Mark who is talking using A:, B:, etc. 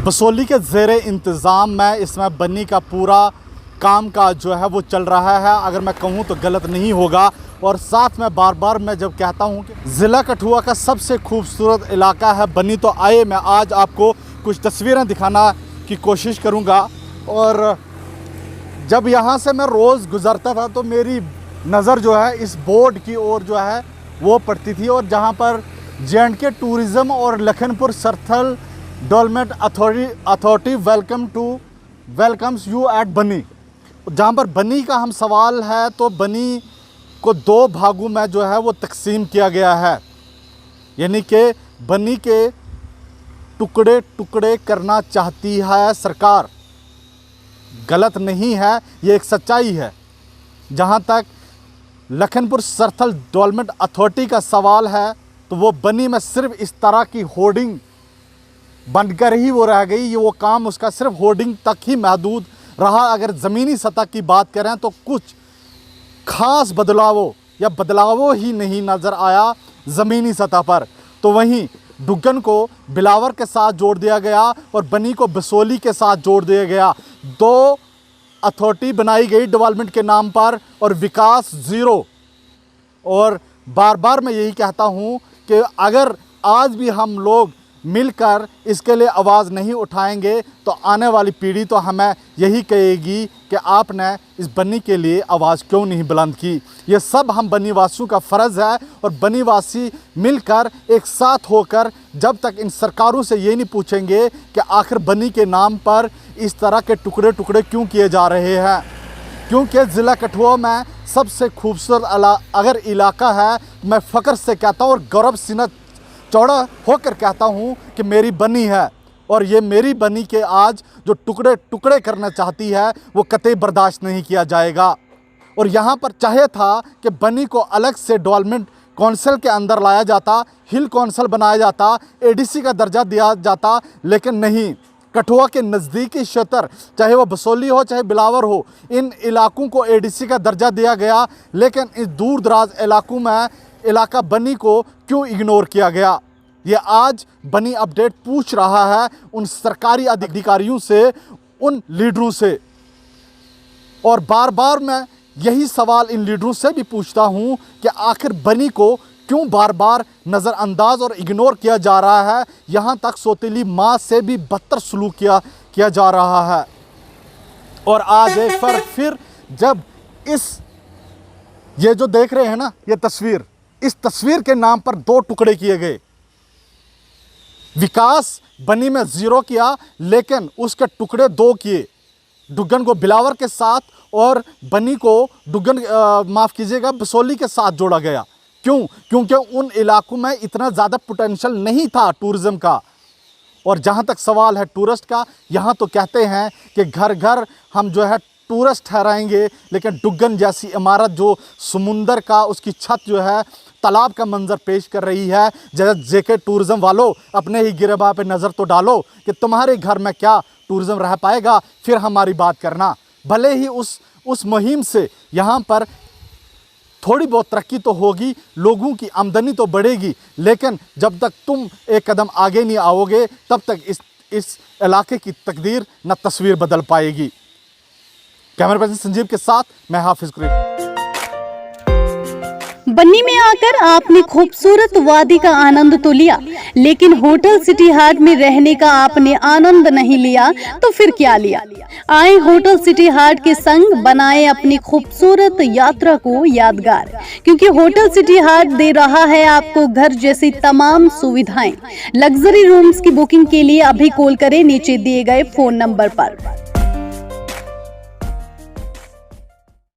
A: बसोली के ज़ेरे इंतज़ाम में इसमें बन्नी का पूरा काम का जो है वो चल रहा है, अगर मैं कहूँ तो गलत नहीं होगा। और साथ में बार बार मैं जब कहता हूँ कि ज़िला कठुआ का सबसे खूबसूरत इलाका है बन्नी, तो आइए मैं आज आपको कुछ तस्वीरें दिखाना की कोशिश करूँगा। और जब यहाँ से मैं रोज़ गुज़रता था तो मेरी नज़र जो है इस बोर्ड की ओर जो है वो पड़ती थी, और जहाँ पर J&K टूरिज़म और Lakhanpur Sarthal development authority welcomes you at Bani. जहाँ पर बन्नी का हम सवाल है तो बन्नी को दो भागों में जो है वो तकसीम किया गया है, यानी कि बन्नी के टुकड़े टुकड़े करना चाहती है सरकार। गलत नहीं है, ये एक सच्चाई है। जहाँ तक लखनपुर सरथल डेवलपमेंट अथॉरिटी का सवाल है तो वो बन्नी में सिर्फ इस तरह की होर्डिंग बनकर ही वो रह गई। ये वो काम उसका सिर्फ होर्डिंग तक ही महदूद रहा। अगर ज़मीनी सतह की बात करें तो कुछ ख़ास बदलावों ही नहीं नज़र आया ज़मीनी सतह पर। तो वहीं डुग्गन को बिलावर के साथ जोड़ दिया गया और बन्नी को बसोली के साथ जोड़ दिया गया। दो अथॉरिटी बनाई गई डेवलपमेंट के नाम पर और विकास ज़ीरो। और बार बार मैं यही कहता हूँ कि अगर आज भी हम लोग मिलकर इसके लिए आवाज़ नहीं उठाएंगे तो आने वाली पीढ़ी तो हमें यही कहेगी कि आपने इस बन्नी के लिए आवाज़ क्यों नहीं बुलंद की। ये सब हम बन्नी वासियों का फ़र्ज़ है, और बन्नी वासी मिलकर एक साथ होकर जब तक इन सरकारों से ये नहीं पूछेंगे कि आखिर बन्नी के नाम पर इस तरह के टुकड़े टुकड़े क्यों किए जा रहे हैं। क्योंकि ज़िला कठुआ में सबसे खूबसूरत अगर इलाका है, मैं फ़ख्र से कहता हूँ और गौरव सीना चौड़ा होकर कहता हूँ कि मेरी बन्नी है। और ये मेरी बन्नी के आज जो टुकड़े टुकड़े करना चाहती है वो कतई बर्दाश्त नहीं किया जाएगा। और यहाँ पर चाहे था कि बन्नी को अलग से डेवलपमेंट कौंसिल के अंदर लाया जाता, हिल कौंसिल बनाया जाता, ADC का दर्जा दिया जाता, लेकिन नहीं। कठुआ के नज़दीकी क्षेत्र चाहे वो बसोली हो चाहे बिलावर हो, इन इलाकों को ADC का दर्जा दिया गया, लेकिन इस दूर दराज इलाकों में इलाका बन्नी को क्यों इग्नोर किया गया। ये आज बन्नी अपडेट पूछ रहा है उन सरकारी अधिकारियों से, उन लीडरों से। और बार बार मैं यही सवाल इन लीडरों से भी पूछता हूँ कि आखिर बन्नी को क्यों बार बार नज़रअंदाज और इग्नोर किया जा रहा है। यहाँ तक सौतेली माँ से भी बदतर सलूक किया जा रहा है। और आज एक बार फिर जब ये जो देख रहे हैं ना, ये तस्वीर, इस तस्वीर के नाम पर दो टुकड़े किए गए। विकास बन्नी में ज़ीरो किया, लेकिन उसके टुकड़े दो किए। डुग्गन को बिलावर के साथ और बन्नी को बसोली के साथ जोड़ा गया। क्यों? क्योंकि उन इलाकों में इतना ज़्यादा पोटेंशियल नहीं था टूरिज़्म का। और जहाँ तक सवाल है टूरिस्ट का, यहाँ तो कहते हैं कि घर घर हम जो है टूरिस्ट ठहराएंगे, लेकिन डुग्गन जैसी इमारत जो समुंदर का उसकी छत जो है तालाब का मंजर पेश कर रही है। जैसे JK टूरिज़्म वालों, अपने ही गिरबान पे नज़र तो डालो कि तुम्हारे घर में क्या टूरिज़्म रह पाएगा, फिर हमारी बात करना। भले ही उस मुहिम से यहाँ पर थोड़ी बहुत तरक्की तो होगी, लोगों की आमदनी तो बढ़ेगी, लेकिन जब तक तुम एक कदम आगे नहीं आओगे तब तक इस इलाके की तकदीर न तस्वीर बदल पाएगी। कैमरा पर्सन संजीव के साथ मैं हाफिज कुरैशी।
B: बन्नी में आकर आपने खूबसूरत वादी का आनंद तो लिया, लेकिन होटल सिटी हार्ट में रहने का आपने आनंद नहीं लिया, तो फिर क्या लिया? आए होटल सिटी हार्ट के संग, बनाए अपनी खूबसूरत यात्रा को यादगार, क्योंकि होटल सिटी हार्ट दे रहा है आपको घर जैसी तमाम सुविधाएं। लग्जरी रूम्स की बुकिंग के लिए अभी कॉल करें नीचे दिए गए फोन नंबर पर।